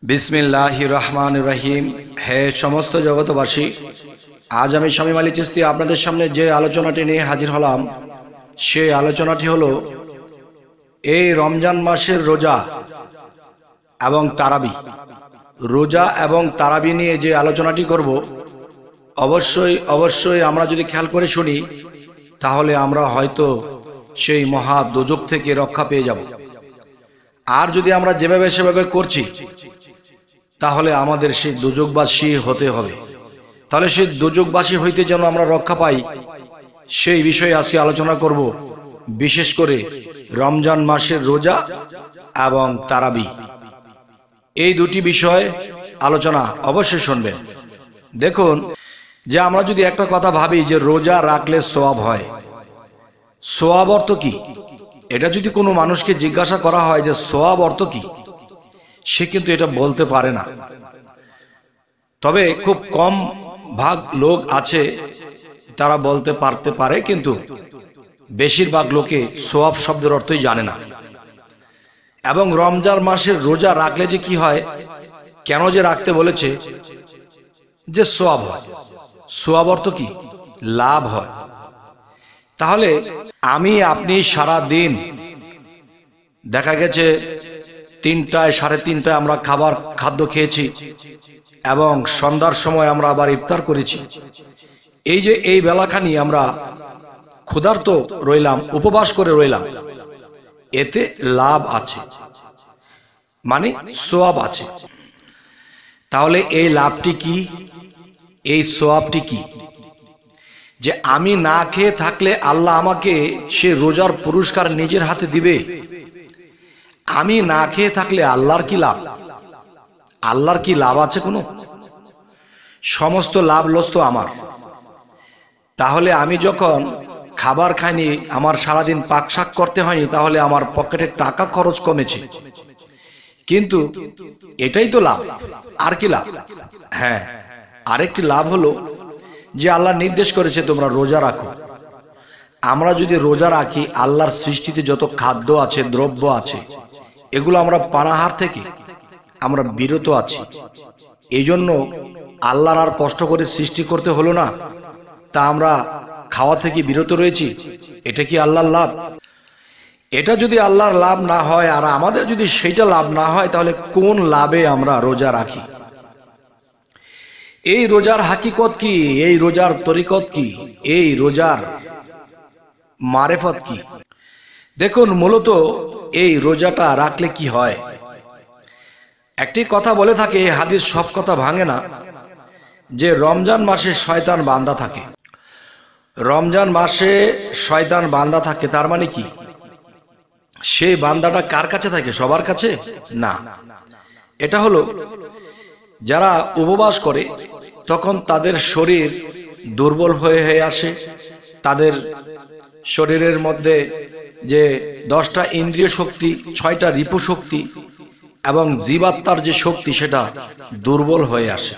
বিসমিল্লাহির রহমানির রহিম। হে সমস্ত জগতবাসী, আজ আমি শামীম আলী চিশতি আপনাদের সামনে যে আলোচনাটি নিয়ে হাজির হলাম, সেই আলোচনাটি হলো এই রমজান মাসের রোজা এবং তারাবি। রোজা এবং তারাবি নিয়ে যে আলোচনাটি করব, অবশ্যই আমরা যদি খেয়াল করে শুনি, তাহলে আমরা হয়তো সেই মহা দোজক থেকে রক্ষা পেয়ে যাব। আর যদি আমরা যেভাবে সেভাবে করছি, তাহলে আমাদের সেই দোজকবাসী হতে হবে। তাহলে সেই দোজকবাসী হইতে যেন আমরা রক্ষা পাই, সেই বিষয়ে আজকে আলোচনা করব। বিশেষ করে রমজান মাসের রোজা এবং তারাবি, এই দুটি বিষয় আলোচনা অবশ্যই শুনবেন। দেখুন, যে আমরা যদি একটা কথা ভাবি যে রোজা রাখলে সওয়াব হয়, সওয়াব অর্থ কি? এটা যদি কোনো মানুষকে জিজ্ঞাসা করা হয় যে সওয়াব অর্থ কি, সে কিন্তু এটা বলতে পারে না। তবে খুব কম ভাগ লোক আছে তারা বলতে পারে, কিন্তু বেশিরভাগ লোকে সওয়াব শব্দের অর্থই জানে না। এবং রমজান মাসের রোজা রাখলে যে কি হয়, কেন যে রাখতে বলেছে, যে সওয়াব হয়। সওয়াব অর্থ কি? লাভ হয়। তাহলে আমি আপনি সারা দিন দেখা গেছে 3টায় 3:30টায় আমরা খাদ্য খেয়েছি এবং সন্ধ্যার সময় আমরা আবার ইফতার করেছি। এই যে এই বেলাখানি আমরা ক্ষুধার্ত রইলাম, উপবাস করে রইলাম, এতে লাভ আছে, মানে সওয়াব আছে। তাহলে এই লাভটি কি, এই সওয়াবটি কি? যে আমি না খেয়ে থাকলে আল্লাহ আমাকে সে রোজার পুরস্কার নিজের হাতে দিবে। আমি না খেয়ে থাকলে আল্লাহর কি লাভ? আল্লাহর কি লাভ আছে কোনো? সমস্ত লাভ লস তো আমার। তাহলে আমি যখন খাবার খাইনি, আমার সারাদিন পাক শাক করতে হয়নি, তাহলে আমার পকেটে টাকা খরচ কমেছে, কিন্তু এটাই তো লাভ। আর কি লাভ? হ্যাঁ, আরেকটি লাভ হলো যে আল্লাহ নির্দেশ করেছে তোমরা রোজা রাখো। আমরা যদি রোজা রাখি, আল্লাহর সৃষ্টিতে যত খাদ্য আছে, দ্রব্য আছে, এগুলো আমরা পানাহার থেকে আমরা বিরত আছি। এই জন্য আল্লাহর আর কষ্ট করে সৃষ্টি করতে হলো না, তা আমরা খাওয়া থেকে বিরত রয়েছি। এটা কি আল্লাহর লাভ? এটা যদি আল্লাহর লাভ না হয়, আর আমাদের যদি সেইটা লাভ না হয়, তাহলে কোন লাভে আমরা রোজা রাখি? এই রোজার হাকিকত কি? এই রোজার তরিকত কি? এই রোজার মারেফত কি? দেখুন, মূলত এই রোজাটা রাখলে কি হয়। একটি কথা বলে থাকে, হাদিস সব কথা ভাঙে না, যে রমজান মাসে শয়তান বান্দা থাকে। রমজান মাসে শয়তান বান্দা থাকে, তার মানে কি? সেই বান্দাটা কার কাছে থাকে? সবার কাছে না। এটা হলো যারা উপবাস করে, তখন তাদের শরীর দুর্বল হয়ে আসে। তাদের শরীরের মধ্যে যে 10টা ইন্দ্রিয় শক্তি, 6টা রিপু শক্তি এবং জীবাত্মার যে শক্তি, সেটা দুর্বল হয়ে আসে।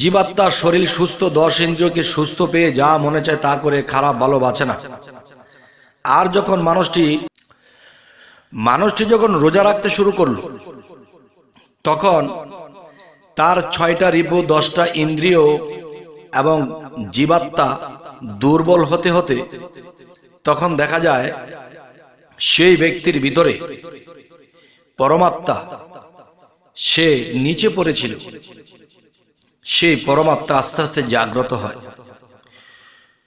জীবাত্মার শরীর সুস্থ, 10 ইন্দ্রিয়কে সুস্থ পেয়ে যা মনে চায় তা করে, খারাপ ভালো বাঁচে না। আর যখন মানুষটি যখন রোজা রাখতে শুরু করলো, তখন তার 6টা রিপু, 10টা ইন্দ্রিয় এবং জীবাত্মা দুর্বল হতে হতে তখন দেখা যায় সেই ব্যক্তির ভিতরে পরমাত্মা সে নিচে পড়েছিল, সেই পরমাত্মা আস্তে আস্তে জাগ্রত হয়।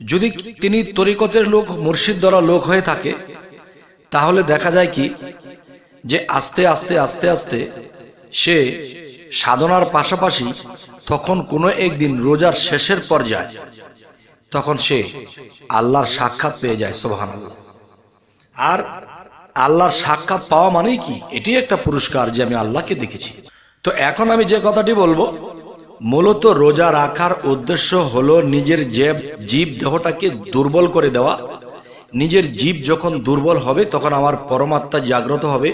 যদি তিনি তরিকতের লোক, মুর্শিদ দ্বারা লোক হয়ে থাকে, তাহলে দেখা যায় কি, যে আস্তে আস্তে আস্তে আস্তে সে সাধনার পাশাপাশি তখন কোনো একদিন রোজার শেষের পর্যায়ে তখন সে আল্লাহর সাক্ষাৎ পেয়ে যায়। সুবহানাল্লাহ। আর আল্লাহর সাক্ষাৎ পাওয়া মানেই কি? এটি একটা পুরস্কার যে আমি আল্লাহকে দেখেছি। তো এখন আমি যে কথাটি বলবো, মূলত রোজা রাখার উদ্দেশ্য হলো নিজের জীব দেহটাকে দুর্বল করে দেওয়া। নিজের জীব যখন দুর্বল হবে, তখন আমার পরমাত্মা জাগ্রত হবে,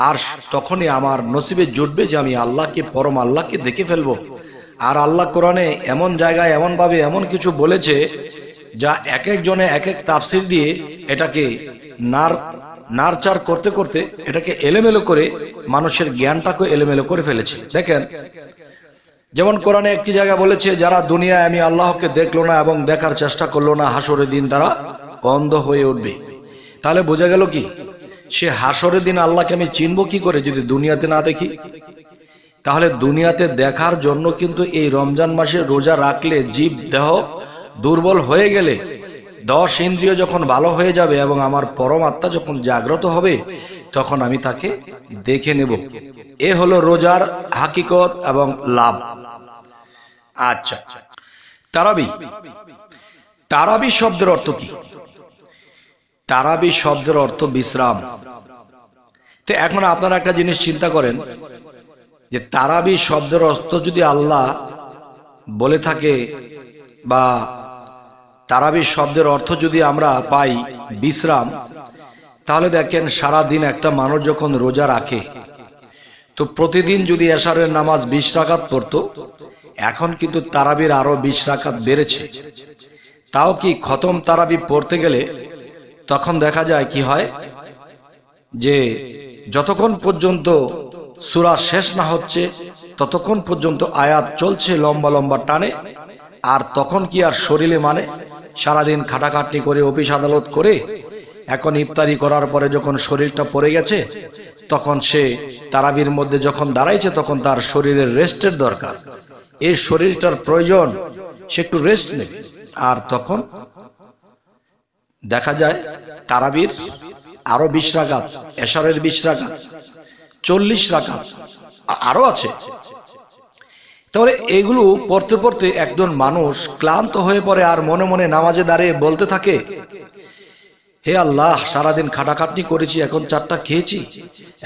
আর তখনই আমার নসিবে জুটবে যে আমি আল্লাহকে, পরম আল্লাহকে দেখে ফেলবো। আর আল্লাহ কোরআনে এমন জায়গায় এমন ভাবে এমন কিছু বলেছে, যা এক একজনে এক এক তাফসির দিয়ে এটাকে নারচার করতে করতে এটাকে এলোমেলো করে মানুষের জ্ঞানটাকে এলোমেলো করে ফেলেছে। দেখেন, যেমন কোরআনে একটি জায়গা বলেছে, যারা দুনিয়ায় আমি আল্লাহকে দেখলো না এবং দেখার চেষ্টা করলো না, হাসরের দিন তারা অন্ধ হয়ে উঠবে। তাহলে বোঝা গেল কি, সে হাসরের দিন আল্লাহকে আমি চিনবো কি করে যদি দুনিয়াতে না দেখি? তাহলে দুনিয়াতে দেখার জন্য কিন্তু এই রমজান মাসে রোজা রাখলে, জীব দেহ দুর্বল হয়ে গেলে, 10 ইন্দ্রিয় যখন ভালো হয়ে যাবে এবং আমার পরমাত্মা যখন জাগ্রত হবে, তখন আমি তাকে দেখে নেব। এ হলো রোজার হাকিকত এবং লাভ। আচ্ছা, তারাবি, তারাবি শব্দের অর্থ কি? তারাবি শব্দের অর্থ বিশ্রাম। তো এখন আপনারা একটা জিনিস চিন্তা করেন যে তারাবি শব্দের অর্থ যদি আল্লাহ বলে থাকে, বা তারাবি শব্দের অর্থ যদি আমরা পাই বিশ্রাম, তাহলে দেখেন সারা দিন একটা মানুষ যখন রোজা রাখে, তো প্রতিদিন যদি এশারের নামাজ 20 রাকাত পড়তো, এখন কিন্তু তারাবির আরো 20 রাকাত বেড়েছে। তাও কি খতম তারাবি পড়তে গেলে তখন দেখা যায় কি হয়, যে যতক্ষণ পর্যন্ত সূরা শেষ না হচ্ছে ততক্ষণ পর্যন্ত আয়াত চলছে লম্বা লম্বা টানে। আর তখন কি আর শরীরে মানে, সারাদিন খাটাখাটনি করে অফিস আদালত করে এখন ইফতারি করার পরে যখন শরীরটা পড়ে গেছে, তখন সে তারাবির মধ্যে যখন দাঁড়াইছে, তখন তার শরীরের রেস্টের দরকার। এই শরীরটার প্রয়োজন, সে একটু রেস্ট নেবে। আর তখন দেখা যায় তারাবির আরো 20 রাকাত, এশারের 20 রাকাত, 40 রাকাত আরো আছে। তাহলে এগুলো পড়তে পড়তে একজন মানুষ ক্লান্ত হয়ে পড়ে, আর মনে মনে নামাজে দাঁড়িয়ে বলতে থাকে, হে আল্লাহ, সারাদিন খাটাখাটনি করেছি, এখন 4টা খেয়েছি,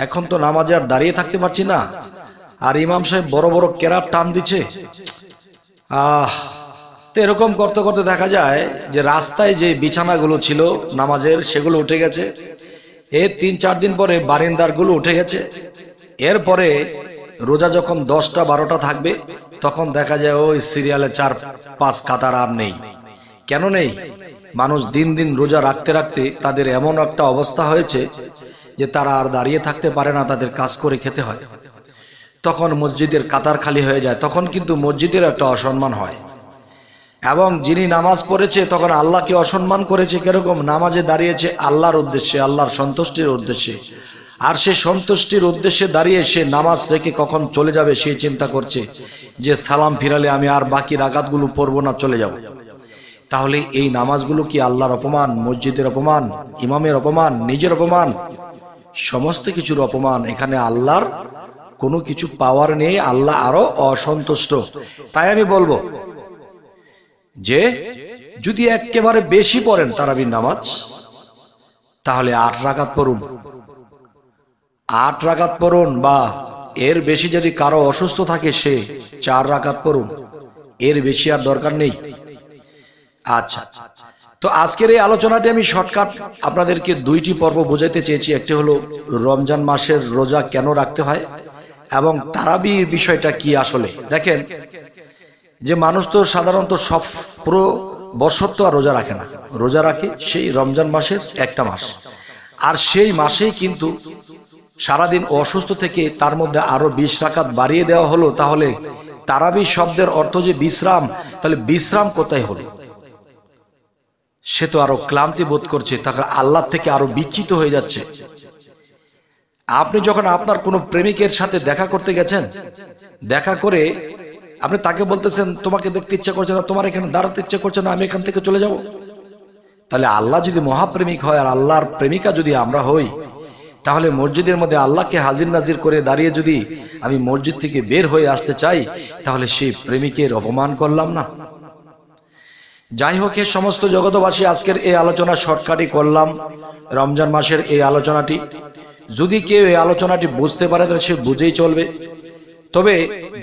এখন তো নামাজে আর দাঁড়িয়ে থাকতে পারছি না। আর ইমাম সাহেব বড় বড় কেরাত টান দিচ্ছে। তো এরকম করতে করতে দেখা যায় যে রাস্তায় যে বিছানাগুলো ছিল নামাজের, সেগুলো উঠে গেছে। এর 3-4 দিন পরে বারিন্দার গুলো উঠে গেছে। এরপরে রোজা যখন 10টা 12টা থাকবে, তখন দেখা যায় ওই সিরিয়ালে 4-5 কাতার আর নেই। কেন নেই? মানুষ দিন দিন রোজা রাখতে রাখতে তাদের এমন একটা অবস্থা হয়েছে যে তারা আর দাঁড়িয়ে থাকতে পারে না, তাদের কাজ করে খেতে হয়। তখন মসজিদের কাতার খালি হয়ে যায়, তখন কিন্তু মসজিদের একটা অসম্মান হয়। এবং যিনি নামাজ পড়েছে তখন আল্লাহকে অসম্মান করেছে। কিরকম? নামাজে দাঁড়িয়েছে আল্লাহর উদ্দেশ্যে, আল্লাহর সন্তুষ্টির উদ্দেশ্যে। আর সে সন্তুষ্টির উদ্দেশ্যে দাঁড়িয়ে সে নামাজ রেখে কখন চলে যাবে সেই চিন্তা করছে, যে সালাম ফিরালে আমি আর বাকি রাকাতগুলো পড়বো না, চলে যাব। তাহলে এই নামাজগুলো কি আল্লাহর অপমান, মসজিদের অপমান, ইমামের অপমান, নিজের অপমান, সমস্ত কিছুর অপমান। এখানে আল্লাহর কোনো কিছু পাওয়ার নেই, আল্লাহ আরো অসন্তুষ্ট। তাই আমি বলবো যে যদি একেবারে বেশি পড়েন তারাবির নামাজ, তাহলে 8 রাকাত পড়ুন, 8 রাকাত পড়ুন। বা এর বেশি যদি কারো অসুস্থ থাকে, সে 4 রাকাত পড়ুন, এর বেশি আর দরকার নেই। আচ্ছা, তো আজকের এই আলোচনাটি আমি শর্টকাট আপনাদেরকে 2টি পর্ব বোঝাতে চেয়েছি। একটি হলো রমজান মাসের রোজা কেন রাখতে হয়, এবং তারাবির বিষয়টা কি। আসলে দেখেন যে মানুষ তো সাধারণত সব পুরো বছর তো আর রোজা রাখে না, রোজা রাখে সেই রমজান মাসের একটা মাস। আর সেই মাসেই কিন্তু সারাদিন অসুস্থ থেকে তার মধ্যে আরো 20 রাকাত বাড়িয়ে দেওয়া হলো। তাহলে তারাবি শব্দের অর্থ যে বিশ্রাম, তাহলে বিশ্রাম কোথায় হলো? সে তো আরো ক্লান্তি বোধ করছে, তাকে আল্লাহ থেকে আরো বিচ্যুত হয়ে যাচ্ছে। আপনি যখন আপনার কোনো প্রেমিকের সাথে দেখা করতে গেছেন, দেখা করে আপনি তাকে বলতেছেন তোমাকে দেখতে ইচ্ছা করছে না, তোমার এখানে দাঁড়াতে ইচ্ছা করছে না, আমি এখান থেকে চলে যাব। তাহলে আল্লাহ যদি মহাপ্রেমিক হয় আর আল্লাহর প্রেমিকা যদি আমরা হই, তাহলে মসজিদের মধ্যে আল্লাহকে হাজির নাজির করে দাঁড়িয়ে যদি আমি মসজিদ থেকে বের হয়ে আসতে চাই, তাহলে সেই প্রেমিকের অপমান করলাম না? যাই হোক, এই সমস্ত জগতবাসী আজকের এই আলোচনা শর্টকাটই করলাম। রমজান মাসের এই আলোচনাটি যদি কেউ এই আলোচনাটি বুঝতে পারে, তাহলে সে বুঝেই চলবে। তবে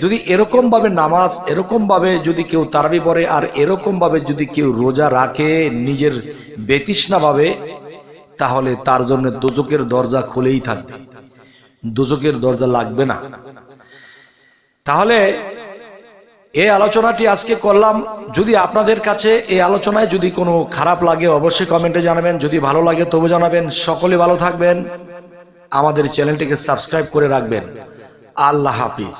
যদি এরকম ভাবে নামাজ, এরকম ভাবে যদি কেউ তারাবি পড়ে, আর এরকম ভাবে যদি কেউ রোজা রাখে নিজের বেতৃষ্ণা ভাবে, তাহলে তার জন্য দোজকের দরজা খুলেই থাকবে, দোজকের দরজা লাগবে না। তাহলে এই আলোচনাটি আজকে করলাম। যদি আপনাদের কাছে এই আলোচনায় যদি কোনো খারাপ লাগে অবশ্যই কমেন্টে জানাবেন, যদি ভালো লাগে তবু জানাবেন। সকলে ভালো থাকবেন, আমাদের চ্যানেলটিকে সাবস্ক্রাইব করে রাখবেন। আল্লাহ হাফিজ।